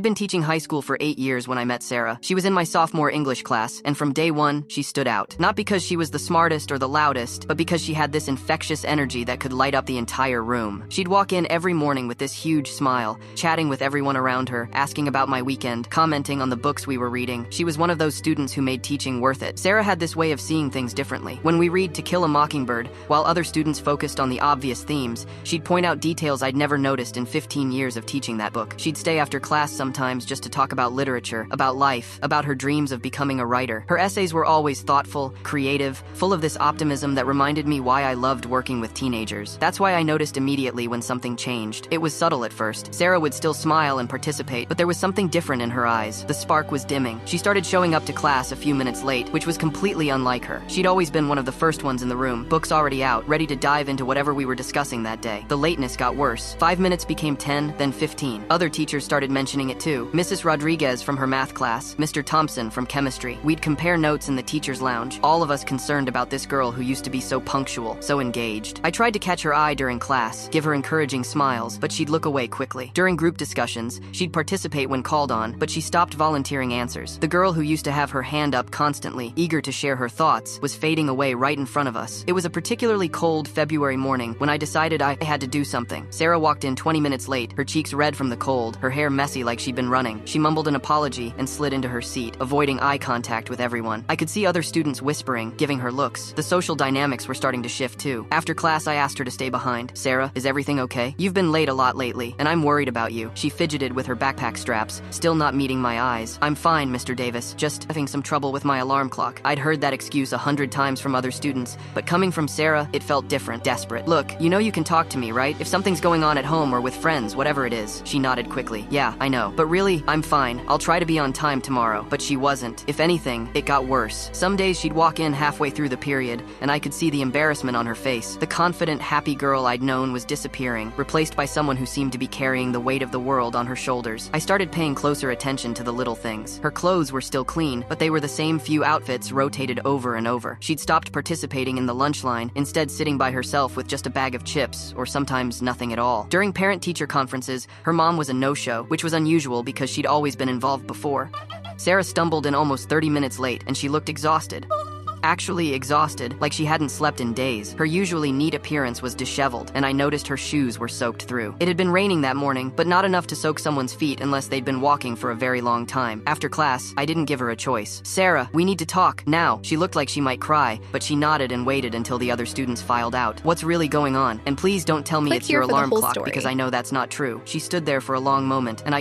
I'd been teaching high school for 8 years when I met Sarah. She was in my sophomore English class, and from day one, she stood out. Not because she was the smartest or the loudest, but because she had this infectious energy that could light up the entire room. She'd walk in every morning with this huge smile, chatting with everyone around her, asking about my weekend, commenting on the books we were reading. She was one of those students who made teaching worth it. Sarah had this way of seeing things differently. When we read To Kill a Mockingbird, while other students focused on the obvious themes, she'd point out details I'd never noticed in 15 years of teaching that book. She'd stay after class sometimes just to talk about literature, about life, about her dreams of becoming a writer. Her essays were always thoughtful, creative, full of this optimism that reminded me why I loved working with teenagers. That's why I noticed immediately when something changed. It was subtle at first. Sarah would still smile and participate, but there was something different in her eyes. The spark was dimming. She started showing up to class a few minutes late, which was completely unlike her. She'd always been one of the first ones in the room, books already out, ready to dive into whatever we were discussing that day. The lateness got worse. 5 minutes became 10, then 15. Other teachers started mentioning it too. Mrs. Rodriguez from her math class, Mr. Thompson from chemistry. We'd compare notes in the teacher's lounge, all of us concerned about this girl who used to be so punctual, so engaged. I tried to catch her eye during class, give her encouraging smiles, but she'd look away quickly. During group discussions, she'd participate when called on, but she stopped volunteering answers. The girl who used to have her hand up constantly, eager to share her thoughts, was fading away right in front of us. It was a particularly cold February morning when I decided I had to do something. Sarah walked in 20 minutes late, her cheeks red from the cold, her hair messy like she'd been running. She mumbled an apology and slid into her seat, avoiding eye contact with everyone. I could see other students whispering, giving her looks. The social dynamics were starting to shift too. After class, I asked her to stay behind. "Sarah, is everything okay? You've been late a lot lately, and I'm worried about you." She fidgeted with her backpack straps, still not meeting my eyes. "I'm fine, Mr. Davis, just having some trouble with my alarm clock." I'd heard that excuse 100 times from other students, but coming from Sarah, it felt different, desperate. "Look, you know you can talk to me, right? If something's going on at home or with friends, whatever it is." She nodded quickly. "Yeah, I know. But really, I'm fine. I'll try to be on time tomorrow." But she wasn't. If anything, it got worse. Some days she'd walk in halfway through the period, and I could see the embarrassment on her face. The confident, happy girl I'd known was disappearing, replaced by someone who seemed to be carrying the weight of the world on her shoulders. I started paying closer attention to the little things. Her clothes were still clean, but they were the same few outfits rotated over and over. She'd stopped participating in the lunch line, instead sitting by herself with just a bag of chips, or sometimes nothing at all. During parent-teacher conferences, her mom was a no-show, which was unusual because she'd always been involved before. Sarah stumbled in almost 30 minutes late, and she looked exhausted. Actually exhausted, like she hadn't slept in days. Her usually neat appearance was disheveled, and I noticed her shoes were soaked through. It had been raining that morning, but not enough to soak someone's feet unless they'd been walking for a very long time. After class, I didn't give her a choice. "Sarah, we need to talk, now." She looked like she might cry, but she nodded and waited until the other students filed out. "What's really going on? And please don't tell me Click it's here your for the alarm whole clock, story. because I know that's not true." She stood there for a long moment, and I